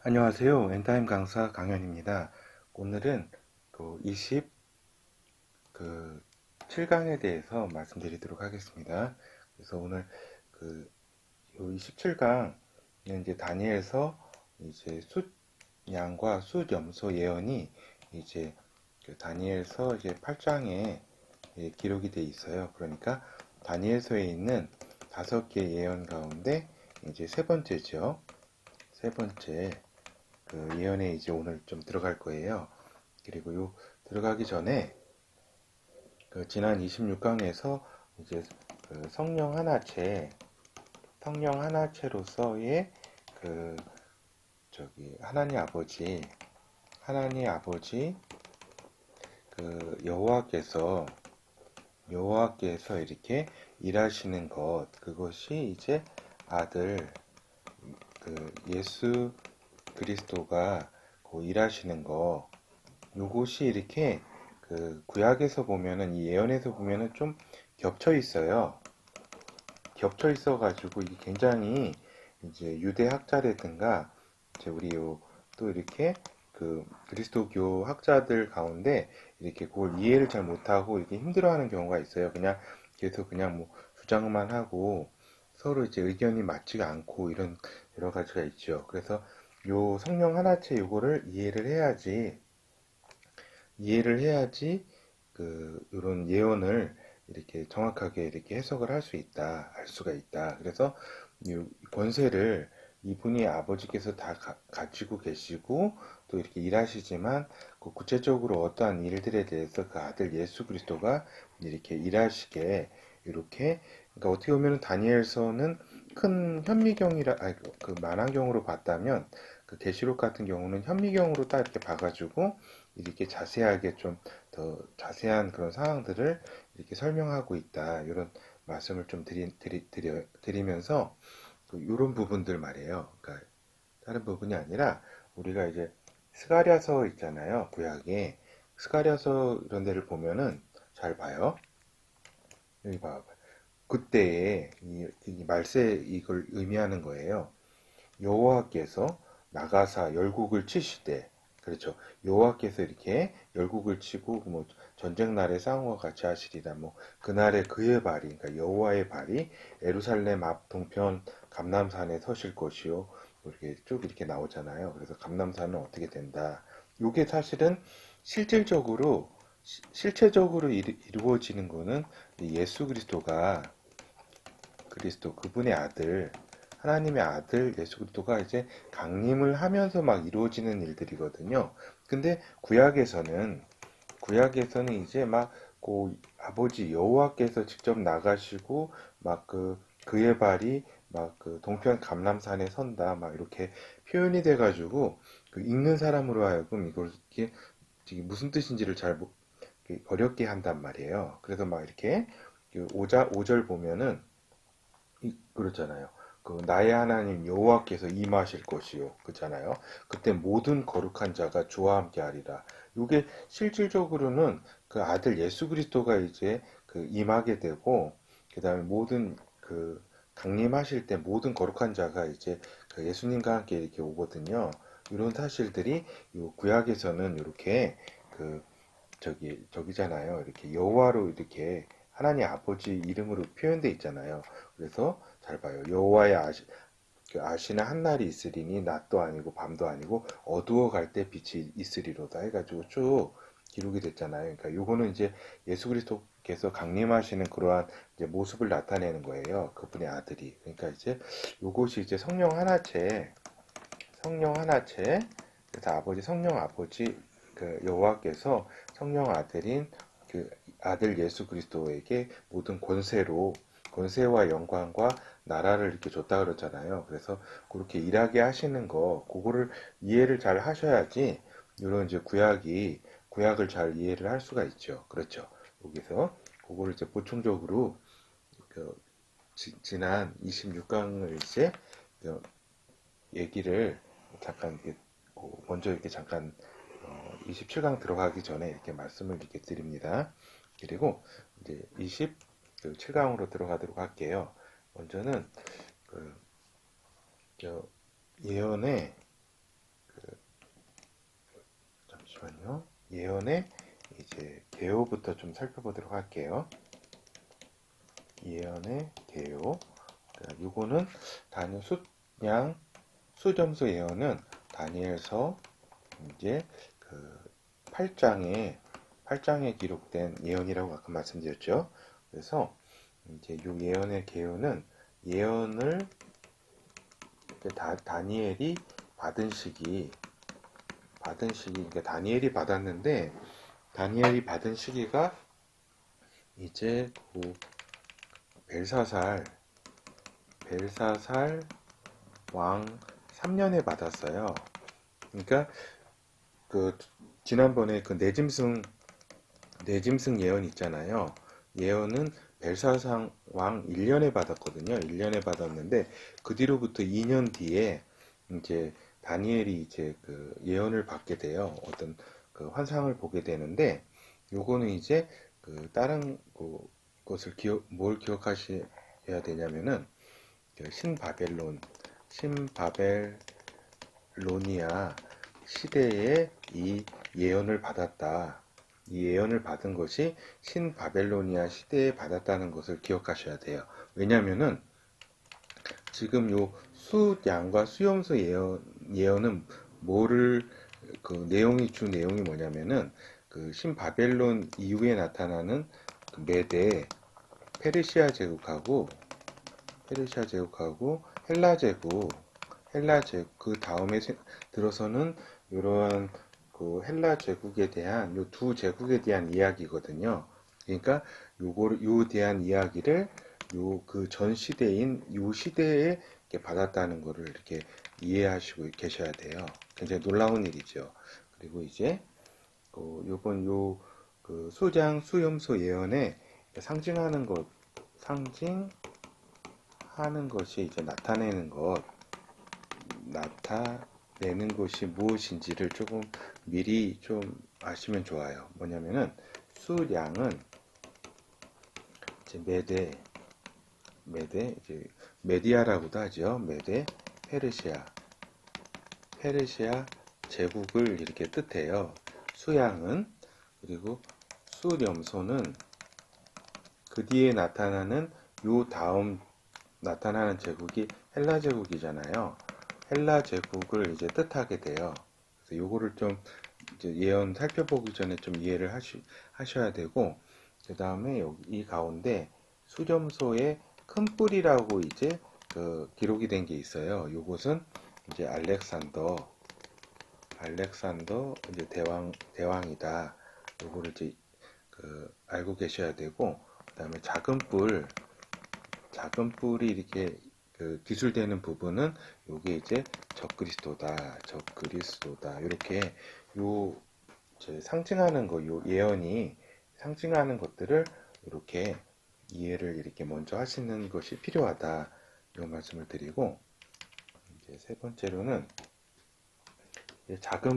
안녕하세요. 엔타임 강사 강현입니다. 오늘은 그 27강에 대해서 말씀드리도록 하겠습니다. 그래서 오늘 그 27강은 이제 다니엘서 이제 숫양과 숫염소 예언이 이제 그 다니엘서 이제 8장에 기록이 돼 있어요. 그러니까 다니엘서에 있는 5개 예언 가운데 이제 세 번째죠. 세 번째 그 예언에 이제 오늘 좀 들어갈 거예요. 그리고 요 들어가기 전에 그 지난 26강에서 이제 그 성령 하나체로서의 그 하나님 아버지 그 여호와께서 이렇게 일하시는 것, 그것이 이제 아들 그 예수 그리스도가 그 일하시는 거, 요것이 이렇게 그 구약에서 보면은 이 예언에서 보면은 좀 겹쳐 있어요. 겹쳐 있어 가지고 이게 굉장히 이제 유대 학자라든가 이제 또 이렇게 그 그리스도교 학자들 가운데 이렇게 그걸 이해를 잘 못하고 이렇게 힘들어하는 경우가 있어요. 그냥 계속 그냥 뭐 주장만 하고 서로 이제 의견이 맞지가 않고 이런 여러 가지가 있죠. 그래서 요 성령 하나체 요거를 이해를 해야지 이런 예언을 이렇게 정확하게 이렇게 해석을 할 수 있다, 알 수가 있다. 그래서 이 권세를 이분이 아버지께서 다 가지고 계시고 또 이렇게 일하시지만 그 구체적으로 어떠한 일들에 대해서 그 아들 예수 그리스도가 이렇게 일하시게 이렇게 그러니까 어떻게 보면 다니엘서는 큰 현미경이라 그 만화경으로 봤다면 그 계시록 같은 경우는 현미경으로 딱 이렇게 봐가지고 이렇게 자세하게 좀 더 자세한 그런 상황들을 이렇게 설명하고 있다. 이런 말씀을 좀 드리면서 이런 부분들 말이에요. 그러니까 다른 부분이 아니라 우리가 이제 스가랴서 있잖아요. 구약에 스가랴서 이런 데를 보면은 잘 봐요. 여기 봐. 그때에 이 말세 이걸 의미하는 거예요. 여호와께서 나가사 열국을 치시되 그렇죠. 여호와께서 이렇게 열국을 치고 뭐 전쟁 날에 싸움과 같이 하시리라 뭐 그날에 그의 발이 그러니까 여호와의 발이 예루살렘 앞 동편 감람산에 서실 것이요 뭐 이렇게 쭉 이렇게 나오잖아요. 그래서 감람산은 어떻게 된다. 이게 사실은 실질적으로 실체적으로 이루어지는 거는 예수 그리스도 그분의 아들 하나님의 아들 예수 그리스도가 이제 강림을 하면서 막 이루어지는 일들이거든요. 근데 구약에서는 이제 막 그 아버지 여호와께서 직접 나가시고 막 그의 발이 막 그 동편 감람산에 선다 막 이렇게 표현이 돼가지고 그 읽는 사람으로 하여금 이게 무슨 뜻인지를 잘 어렵게 한단 말이에요. 그래서 막 이렇게 오절 보면은 그렇잖아요. 그 나의 하나님 여호와께서 임하실 것이요. 그렇잖아요. 그때 모든 거룩한 자가 주와 함께 하리라. 이게 실질적으로는 그 아들 예수 그리스도가 이제 그 임하게 되고 그다음에 모든 그 강림하실 때 모든 거룩한 자가 이제 그 예수님과 함께 이렇게 오거든요. 이런 사실들이 요 구약에서는 이렇게 그 저기잖아요. 이렇게 여호와로 이렇게 하나님 아버지 이름으로 표현되어 있잖아요. 그래서 잘 봐요. 여호와의 아시는 한 날이 있으리니 낮도 아니고 밤도 아니고 어두워 갈 때 빛이 있으리로다 해가지고 쭉 기록이 됐잖아요. 그러니까 요거는 이제 예수 그리스도께서 강림하시는 그러한 이제 모습을 나타내는 거예요. 그분의 아들이. 그러니까 이제 요것이 이제 성령 하나체, 그래서 성령 아버지, 그 여호와께서 성령 아들인 그 아들 예수 그리스도에게 모든 권세와 영광과 나라를 이렇게 줬다 그러잖아요. 그래서 그렇게 일하게 하시는 거, 그거를 이해를 잘 하셔야지, 이런 이제 구약을 잘 이해를 할 수가 있죠. 그렇죠. 여기서 그거를 이제 보충적으로 그 지난 26강을 이제 그 얘기를 잠깐 먼저 이렇게 잠깐 27강 들어가기 전에 이렇게 말씀을 이렇게 드립니다. 그리고 이제 27강으로 들어가도록 할게요. 먼저는 그 예언의 잠시만요. 예언의 이제 개요부터 좀 살펴보도록 할게요. 예언의 개요. 요거는 다니엘 수양 수점수 예언은 다니엘서 이제 그 8장에 기록된 예언이라고 아까 말씀드렸죠. 그래서 이제 요 예언의 개요는 예언을 다니엘이 받은 시기, 그러니까 다니엘이 받은 시기가 이제 그 벨사살 왕 3년에 받았어요. 그러니까 그 지난번에 그 내짐승 예언 있잖아요. 예언은 벨사살 왕 1년에 받았거든요. 1년에 받았는데 그 뒤로부터 2년 뒤에 이제 다니엘이 이제 그 예언을 받게 돼요. 어떤 그 환상을 보게 되는데 요거는 이제 그 다른 것을 뭘 기억하셔야 되냐면은 그 신바벨로니아 시대에 이 예언을 받았다. 이 예언을 받은 것이 신바벨로니아 시대에 받았다는 것을 기억하셔야 돼요. 왜냐면은 지금 요 수양과 수염소 예언은 뭐를 그 주 내용이 뭐냐면은 그 신바벨론 이후에 나타나는 그 메대 페르시아 제국하고 헬라 제국 그 다음에 들어서는 이러한 그 헬라 제국에 대한 요 두 제국에 대한 이야기거든요. 그러니까 요 대한 이야기를 요 그 전 시대인 요 시대에 이렇게 받았다는 거를 이렇게 이해하시고 계셔야 돼요. 굉장히 놀라운 일이죠. 그리고 이제 요번 요 그 수장 수염소 예언에 상징하는 것이 이제 나타내는 것이 무엇인지를 조금 미리 좀 아시면 좋아요. 뭐냐면은 수량은 이제 이제 메디아라고도 하죠. 페르시아 제국을 이렇게 뜻해요. 수양은. 그리고 수렴소는 그 뒤에 나타나는 요 다음 나타나는 제국이 헬라 제국이잖아요. 헬라 제국을 이제 뜻하게 돼요. 그래서 요거를 좀 이제 예언 살펴보기 전에 좀 이해를 하셔야 되고, 그 다음에 이 가운데 수렴소의 큰 뿔이라고 이제 그 기록이 된 게 있어요. 요것은 이제 알렉산더 이제 대왕이다. 요거를 이제 그 알고 계셔야 되고, 그 다음에 작은 뿔이 이렇게 그 기술되는 부분은 요게 이제 적그리스도다. 이렇게 요 상징하는 요 예언이 상징하는 것들을 이렇게 이해를 이렇게 먼저 하시는 것이 필요하다. 이런 말씀을 드리고, 이제 세 번째로는 작은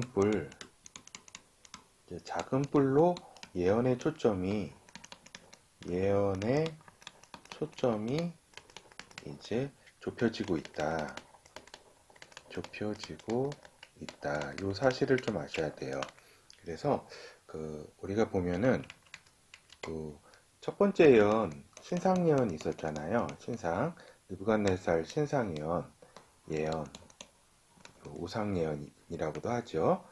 뿔로 예언의 초점이 이제 좁혀지고 있다. 요 사실을 좀 아셔야 돼요. 그래서 우리가 보면은 그 첫 번째 신상 예언이 있었잖아요. 느부갓네살 신상 예언, 우상 예언이라고도 하죠.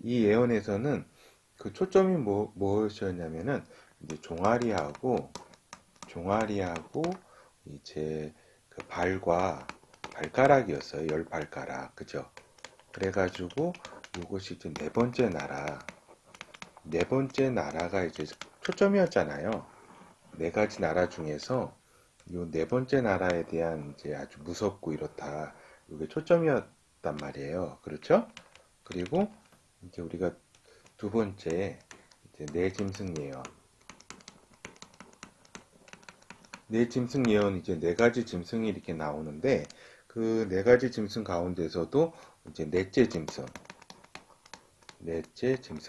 이 예언에서는 그 초점이 무엇이었냐면은 이제 종아리하고 이제 그 발가락이었어요. 10발가락. 그죠? 그래가지고 이것이 이제 네 번째 나라가 이제 초점이었잖아요. 네 가지 나라 중에서 요 네 번째 나라에 대한 이제 아주 무섭고 이렇다. 이게 초점이었단 말이에요. 그렇죠? 그리고 이제 우리가 두 번째 이제 네 짐승 예언 이제 네 가지 짐승이 이렇게 나오는데 그 네 가지 짐승 가운데서도 이제 넷째 짐승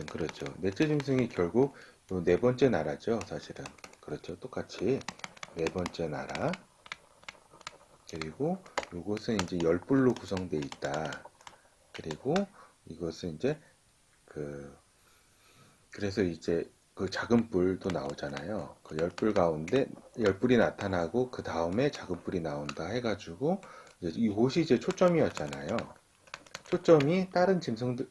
그렇죠. 넷째 짐승이 결국 요 네 번째 나라죠, 사실은. 그렇죠. 똑같이 네 번째 나라. 그리고 이것은 이제 10뿔로 구성되어 있다. 그리고 이것은 이제 그 그래서 이제 그 작은 뿔도 나오잖아요. 그 열 뿔 가운데 열 뿔이 나타나고 그 다음에 작은 뿔이 나온다 해가지고 이제 이곳이 이제 초점이었잖아요. 초점이 다른 짐승도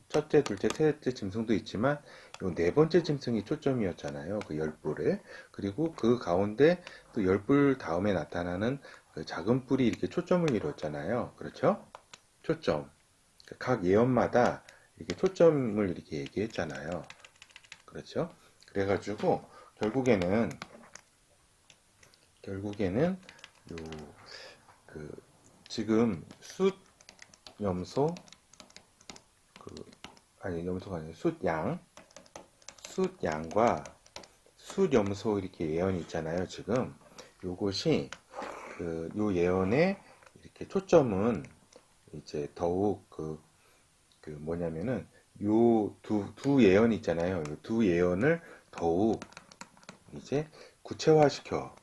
첫째, 둘째, 셋째 짐승도 있지만 요 네 번째 짐승이 초점이었잖아요. 그 열 뿔에. 그리고 그 가운데 또 열 뿔 다음에 나타나는 그 작은 뿔이 이렇게 초점을 이뤘잖아요. 그렇죠? 초점. 각 예언마다 이렇게 초점을 이렇게 얘기했잖아요. 그렇죠? 그래가지고 결국에는 요 그 지금 숫 염소 그 아니 염소가 아니라 숫양과 숫염소 이렇게 예언이 있잖아요. 지금 요것이 요 예언의 이렇게 초점은 이제 더욱 뭐냐면은 요 두 예언 있잖아요. 요 두 예언을 더욱 이제 구체화시켜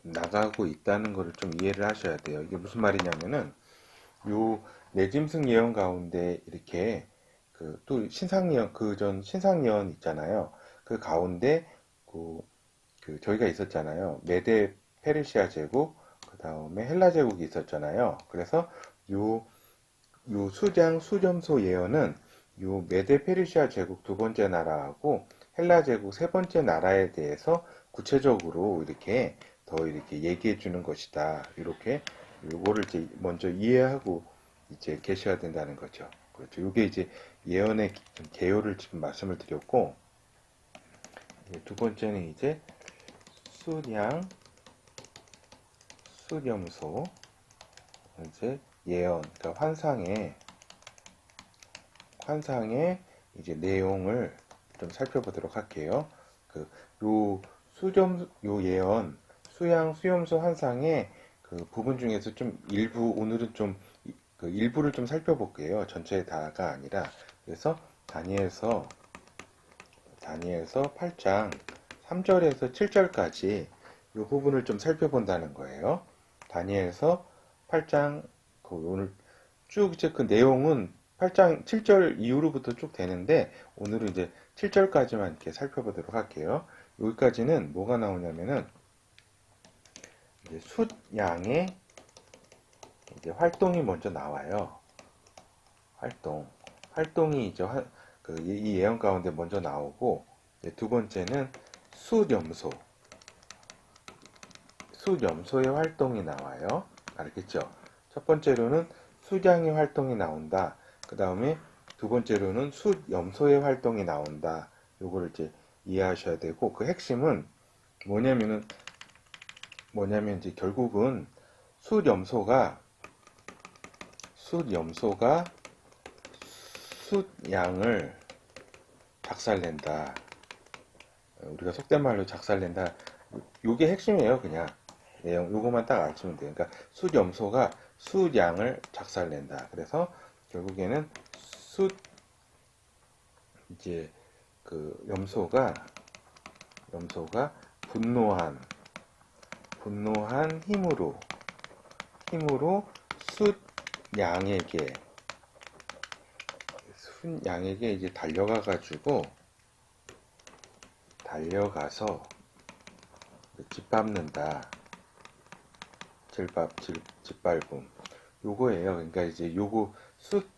나가고 있다는 것을 좀 이해를 하셔야 돼요. 이게 무슨 말이냐면은 요 내짐승 예언 가운데 이렇게 또 신상 예언 그 전 신상 예언 있잖아요. 그 가운데 그, 저희가 있었잖아요. 메데 페르시아 제국 그 다음에 헬라 제국이 있었잖아요. 그래서 요 수장 수점소 예언은 요 메데 페르시아 제국 두 번째 나라하고 헬라 제국 세 번째 나라에 대해서 구체적으로 이렇게 더 이렇게 얘기해 주는 것이다. 이렇게 요거를 이제 먼저 이해하고 이제 계셔야 된다는 거죠. 그렇죠. 요게 이제 예언의 개요를 지금 말씀을 드렸고, 두 번째는 이제 수량, 수렴소, 이제 예언, 그러니까 환상의 이제 내용을 좀 살펴보도록 할게요. 요 예언, 수양, 수염소 환상의 그 부분 중에서 좀 일부, 오늘은 좀 그 일부를 좀 살펴볼게요. 전체 다가 아니라. 그래서 다니엘서 8장 3절에서 7절까지 이 부분을 좀 살펴본다는 거예요. 다니엘서 8장 오늘 쭉 이제 그 내용은 8장 7절 이후로부터 쭉 되는데 오늘은 이제 7절까지만 이렇게 살펴보도록 할게요. 여기까지는 뭐가 나오냐면은 이제 숫양의 이제 활동이 먼저 나와요. 활동이 이제 이 예언 가운데 먼저 나오고 두 번째는 숫염소 숫염소의 활동이 나와요. 알겠죠? 첫 번째로는 숫양의 활동이 나온다. 그 다음에 두 번째로는 숫염소의 활동이 나온다. 요거를 이제 이해하셔야 되고 그 핵심은 뭐냐면 이제 결국은 숫염소가 숫양을 작살낸다. 우리가 속된 말로 작살낸다. 요게 핵심이에요, 그냥. 내용, 요거만 딱 아시면 돼요. 그러니까 숫염소가 숫양을 작살낸다. 그래서 결국에는 이제 염소가 분노한 힘으로 숫양에게 이제 달려가서 짓밟는다. 짓밟음. 요거예요. 그러니까 이제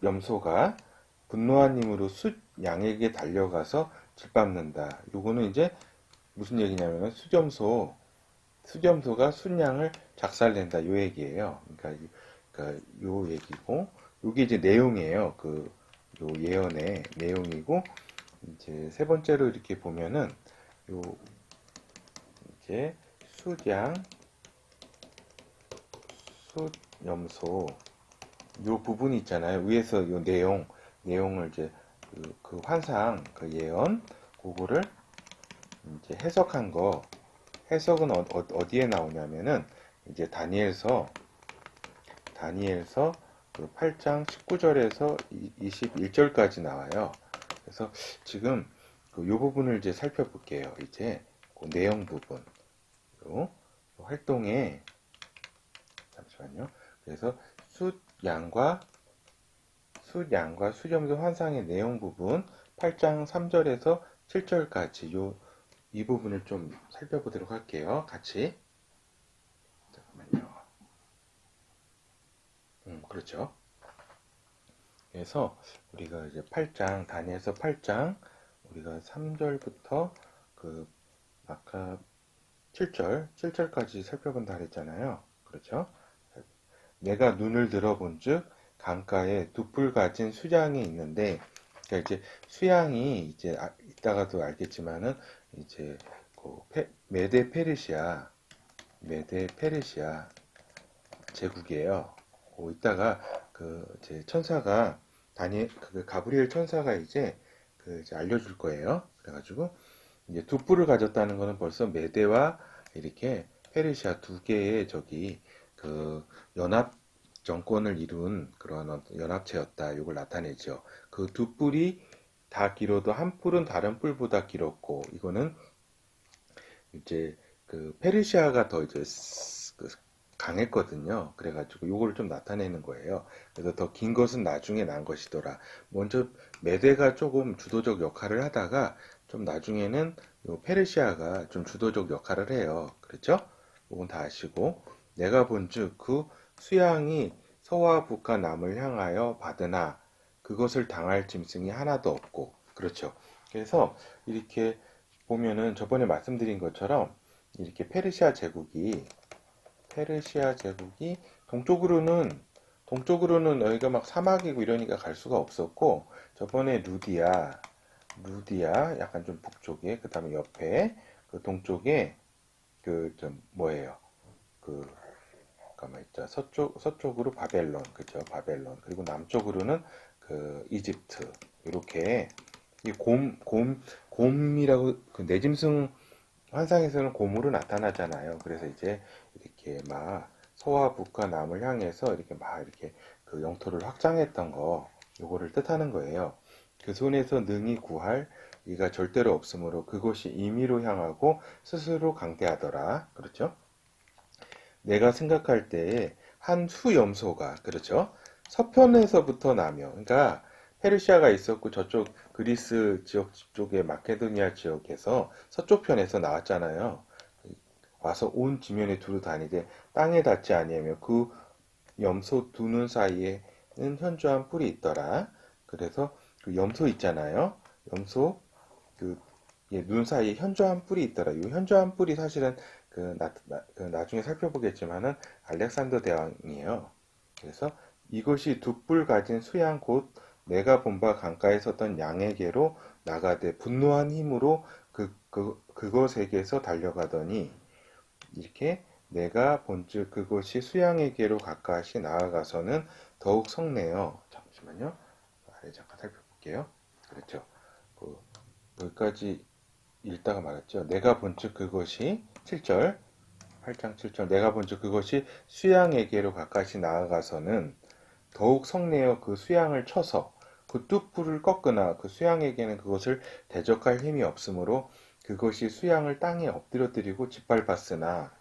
염소가 분노한 힘으로 숫양에게 달려가서 짓밟는다. 요거는 이제 무슨 얘기냐면 수점소가 숫양을 작살낸다. 요 얘기예요. 그러니까 요 얘기고 요게 이제 내용이에요. 요 예언의 내용이고 이제 세 번째로 이렇게 보면은 요 이제 숫염소 요 부분이 있잖아요. 위에서 요 내용을 이제 그 환상, 그 예언, 그거를 이제 해석은 어디에 나오냐면은 이제 다니엘서 그 8장 19절에서 21절까지 나와요. 그래서 지금 요 부분을 이제 살펴볼게요. 이제 그 내용 부분. 요 활동에 잠시만요. 그래서 숫양과 수렴수 환상의 내용 부분 8장 3절에서 7절까지 이 부분을 좀 살펴보도록 할게요. 같이. 잠깐만요. 그렇죠. 그래서 우리가 이제 8장, 다니엘서 8장, 우리가 3절부터 그 아까 7절까지 살펴본다 그랬잖아요. 그렇죠? 내가 눈을 들어본즉 강가에 두 뿔 가진 수양이 있는데, 그러니까 이제 수양이 이제 이따가도 알겠지만은 이제 그 메데 페르시아 제국이에요. 이따가 그 이제 천사가 그 가브리엘 천사가 이제 이제 알려줄 거예요. 그래가지고 이제 두 뿔을 가졌다는 거는 벌써 메데와 이렇게 페르시아 두 개의 그 연합 정권을 이룬 그런 연합체였다. 이걸 나타내죠. 그 두 뿔이 다 길어도 한 뿔은 다른 뿔보다 길었고, 이거는 이제 그 페르시아가 더 이제 강했거든요. 그래가지고 요거를 좀 나타내는 거예요. 그래서 더 긴 것은 나중에 난 것이더라. 먼저 메데가 조금 주도적 역할을 하다가 좀 나중에는 요 페르시아가 좀 주도적 역할을 해요. 그렇죠? 이건 다 아시고, 내가 본즉 그 수양이 서와 북과 남을 향하여 받으나 그것을 당할 짐승이 하나도 없고, 그렇죠. 그래서 이렇게 보면은 저번에 말씀드린 것처럼 이렇게 페르시아 제국이 동쪽으로는 여기가 막 사막이고 이러니까 갈 수가 없었고, 저번에 루디아 약간 좀 북쪽에, 그 다음에 옆에 그 동쪽에 그 좀 뭐예요? 그 잠깐만 있자. 서쪽으로 바벨론, 그죠? 바벨론. 그리고 남쪽으로는 그 이집트. 이렇게 이 곰이라고 그 내짐승 환상에서는 곰으로 나타나잖아요. 그래서 이제 이렇게 막 서와 북과 남을 향해서 이렇게 막 이렇게 그 영토를 확장했던 거, 요거를 뜻하는 거예요. 그 손에서 능히 구할 이가 절대로 없으므로 그것이 임의로 향하고 스스로 강대하더라. 그렇죠? 내가 생각할 때에 한 수염소가, 그렇죠? 서편에서부터 나며, 그러니까 페르시아가 있었고 저쪽 그리스 지역 쪽에 마케도니아 지역에서 서쪽 편에서 나왔잖아요. 와서 온 지면에 두루 다니되 땅에 닿지 아니하며 그 염소 두 눈 사이에는 현저한 뿔이 있더라. 그래서 그 염소 있잖아요. 염소 그 눈 사이에 현저한 뿔이 있더라. 이 현저한 뿔이 사실은 그 나중에 살펴보겠지만은 알렉산더 대왕이에요. 그래서 이것이 두 뿔 가진 수양 곧 내가 본 바 강가에 섰던 양에게로 나가되 분노한 힘으로 그것에게서 달려가더니 이렇게 내가 본즉 그것이 수양에게로 가까이 나아가서는 더욱 성내어. 잠시만요. 아래 잠깐 살펴볼게요. 그렇죠. 그 여기까지 읽다가 말았죠. 내가 본즉 그것이 7절 8장 7절 내가 본즉 그것이 수양에게로 가까이 나아가서는 더욱 성내어 그 수양을 쳐서 그 뚝불을 꺾으나 그 수양에게는 그것을 대적할 힘이 없으므로 그것이 수양을 땅에 엎드려뜨리고 짓밟았으나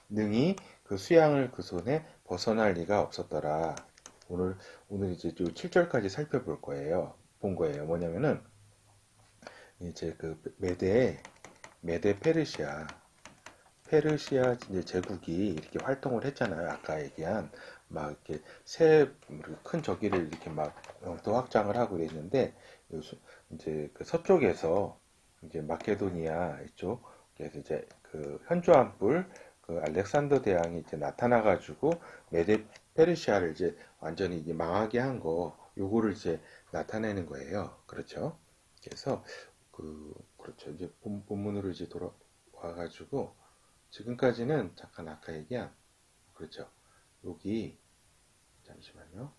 능히 그 수양을 그 손에 벗어날 리가 없었더라. 오늘 이제 7절까지 살펴볼 거예요. 본 거예요. 뭐냐면은 이제 그 메데 페르시아 이제 제국이 이렇게 활동을 했잖아요. 아까 얘기한 막 이렇게 큰 저기를 이렇게 막 영토 확장을 하고 그랬는데 이제 그 서쪽에서 이제 마케도니아 이쪽에서 이제 그 현저한 뿔 그 알렉산더 대왕이 이제 나타나 가지고 메데 페르시아를 이제 완전히 이제 망하게 한 거 요거를 이제 나타내는 거예요. 그렇죠? 그래서 그렇죠. 이제 본문으로 이제 돌아와 가지고 지금까지는 잠깐 아까 얘기한 그렇죠. 여기 잠시만요.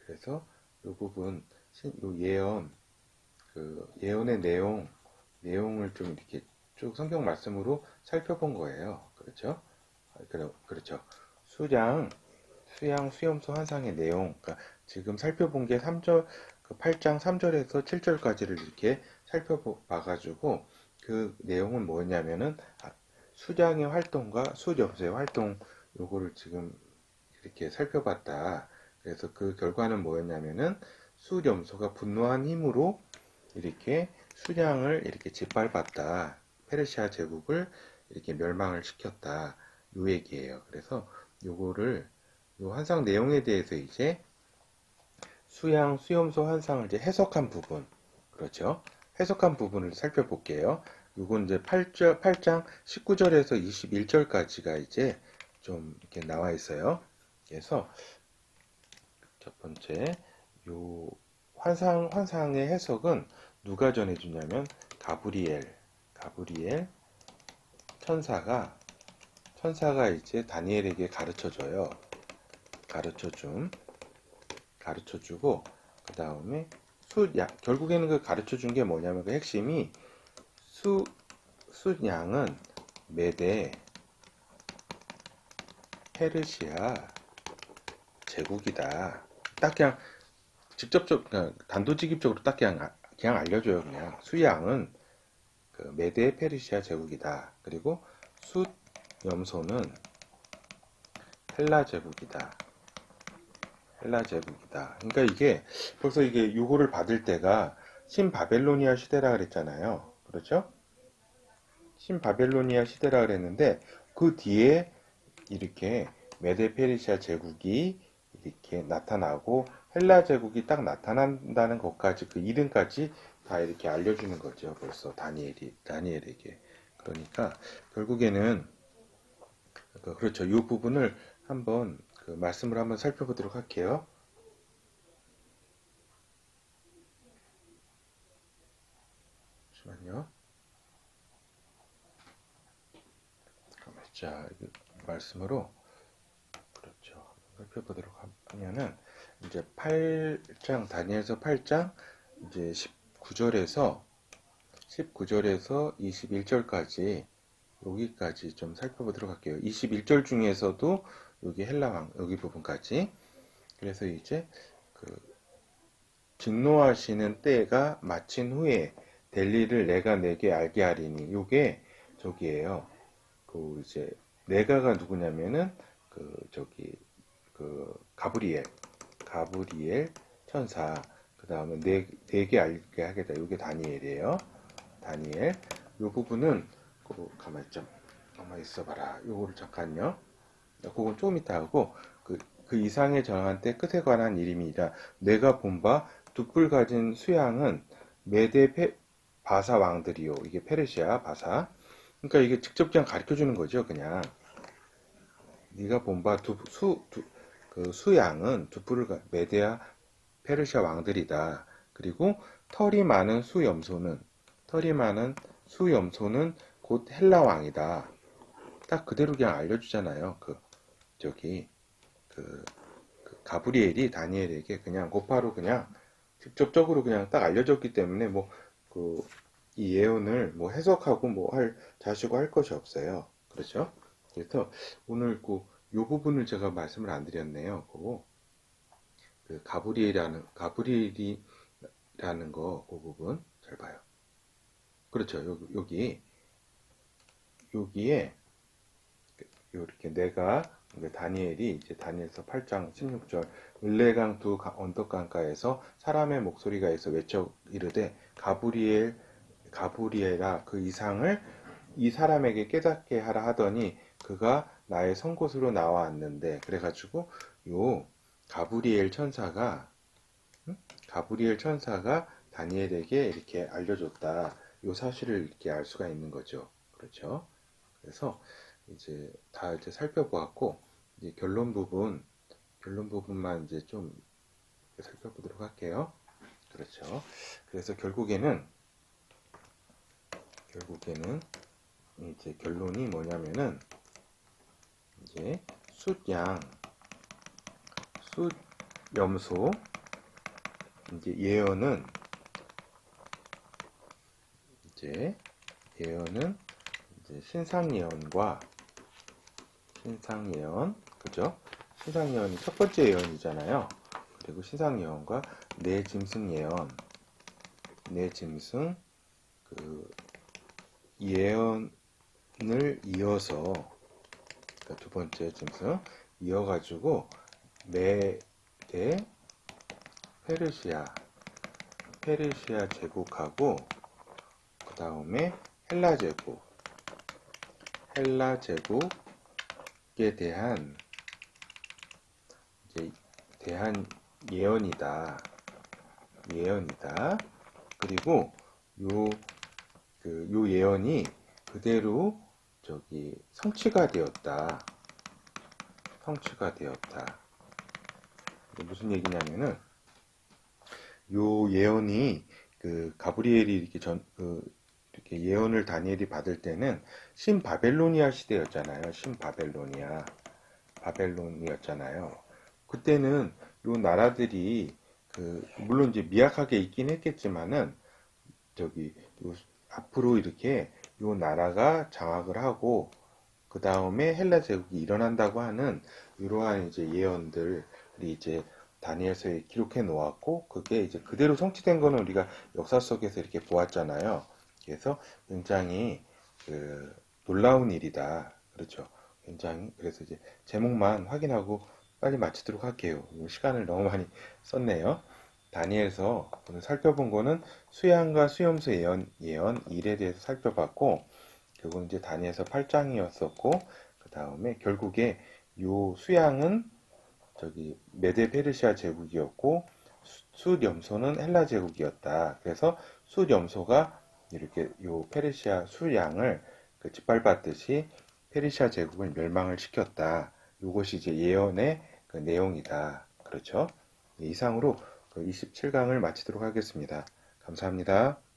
그래서 이 부분 요 예언의 내용을 좀 이렇게 쭉 성경 말씀으로 살펴본 거예요. 그렇죠? 그렇죠. 수염소 환상의 내용. 그러니까 지금 살펴본 게 3절, 그 8장 3절에서 7절까지를 이렇게 살펴봐가지고 그 내용은 뭐냐면은 수량의 활동과 수염소의 활동 요거를 지금 이렇게 살펴봤다. 그래서 그 결과는 뭐였냐면은 수염소가 분노한 힘으로 이렇게 수량을 이렇게 짓밟았다. 페르시아 제국을 이렇게 멸망을 시켰다. 요 얘기예요. 그래서 요거를 요 환상 내용에 대해서 이제 수양, 수염소 환상을 이제 해석한 부분, 그렇죠? 해석한 부분을 살펴볼게요. 요건 이제 8장 19절에서 21절까지가 이제 좀 이렇게 나와 있어요. 그래서 첫 번째, 요 환상의 해석은 누가 전해주냐면 가브리엘 천사가 이제 다니엘에게 가르쳐주고 그 다음에 결국에는 그 가르쳐준 게 뭐냐면 그 핵심이 숫양은 메대 페르시아 제국이다. 딱 그냥 그냥 단도직입적으로 딱 그냥 알려줘요. 그냥 수양은 그 메대 페르시아 제국이다. 그리고 숫 염소는 헬라 제국이다. 그러니까 이게 벌써 이게 요거를 받을 때가 신바벨로니아 시대라 그랬잖아요. 그렇죠? 신바벨로니아 시대라 그랬는데 그 뒤에 이렇게 메데 페르시아 제국이 이렇게 나타나고 헬라 제국이 딱 나타난다는 것까지 그 이름까지 다 이렇게 알려주는 거죠. 벌써 다니엘에게. 그러니까 결국에는 그렇죠. 이 부분을 한번 그 말씀을 한번 살펴보도록 할게요. 잠시만요. 자, 말씀으로 그렇죠. 살펴보도록 하면은 이제 8장 다니엘서 8장 이제 19절에서 21절까지 여기까지 좀 살펴보도록 할게요. 21절 중에서도 여기 헬라왕 여기 부분까지. 그래서 이제 그 진노하시는 때가 마친 후에 될 일을 내가 내게 알게 하리니 요게 저기예요. 그 이제 내가가 누구냐면은 그 가브리엘 천사 그 다음에 내게 알게 하겠다. 요게 다니엘이에요. 다니엘 요 부분은 가만히 좀 가만히 있어봐라. 요거를 잠깐요. 그건 조금 이따 하고 그 이상의 정한 때 끝에 관한 일임이라 내가 본 바 두 뿔 가진 수양은 메대 바사 왕들이요. 이게 페르시아 바사. 그러니까 이게 직접 그냥 가르쳐 주는 거죠. 그냥 네가 본 바 그 수양은 두 뿔을 메대아 페르시아 왕들이다. 그리고 털이 많은 수염소는 곧 헬라 왕이다. 딱 그대로 그냥 알려주잖아요. 저기 그 가브리엘이 다니엘에게 그냥 곧바로 그냥 직접적으로 그냥 딱 알려줬기 때문에 이 예언을 뭐 해석하고 뭐 할 자시고 할 것이 없어요. 그렇죠? 그래서 오늘 요 부분을 제가 말씀을 안 드렸네요. 그 가브리엘이라는 그 부분 잘 봐요. 그렇죠. 여기에 이렇게 다니엘이 이제 다니엘서 8장 16절 을레강 두 언덕강가에서 사람의 목소리가 있어 외쳐 이르되 가브리엘아 그 이상을 이 사람에게 깨닫게 하라 하더니 그가 나의 선 곳으로 나와왔는데 그래가지고 요 가브리엘 천사가 다니엘에게 이렇게 알려줬다. 요 사실을 이렇게 알 수가 있는 거죠. 그렇죠? 그래서 이제 다 이제 살펴보았고 이제 결론 부분만 이제 좀 살펴보도록 할게요. 그렇죠. 그래서 결국에는 이제 결론이 뭐냐면은 이제 숫염소 이제 예언은 이제 신상예언 그죠? 신상예언이 첫 번째 예언이잖아요. 그리고 신상예언과 내 짐승 그 예언 이어서, 그러니까 두 번째 짐승 이어가지고 메대 페르시아 제국하고 그 다음에 헬라 제국에 이제 대한 예언이다. 그리고 요, 요 예언이 그대로 성취가 되었다. 무슨 얘기냐면은 요 예언이 가브리엘이 이렇게 예언을 다니엘이 받을 때는 신바벨로니아 시대였잖아요. 바벨론이었잖아요. 그때는 요 나라들이 물론 이제 미약하게 있긴 했겠지만은 요 앞으로 이렇게 요 나라가 장악을 하고 그 다음에 헬라 제국이 일어난다고 하는 이러한 이제 예언들이 이제 다니엘서에 기록해 놓았고 그게 이제 그대로 성취된 거는 우리가 역사 속에서 이렇게 보았잖아요. 그래서 굉장히 놀라운 일이다. 그렇죠. 굉장히 그래서 이제 제목만 확인하고 빨리 마치도록 할게요. 시간을 너무 많이 썼네요. 다니엘서 오늘 살펴본 거는 수양과 수염소 예언 1에 대해서 살펴봤고 그건 이제 다니엘서 8장이었었고 그 다음에 결국에 요 수양은 메데 페르시아 제국이었고 숫염소는 헬라 제국이었다. 그래서 숫염소가 이렇게 요 페르시아 수양을 짓밟았듯이 페르시아 제국을 멸망을 시켰다. 요것이 이제 예언의 내용이다. 그렇죠? 이상으로 27강을 마치도록 하겠습니다. 감사합니다.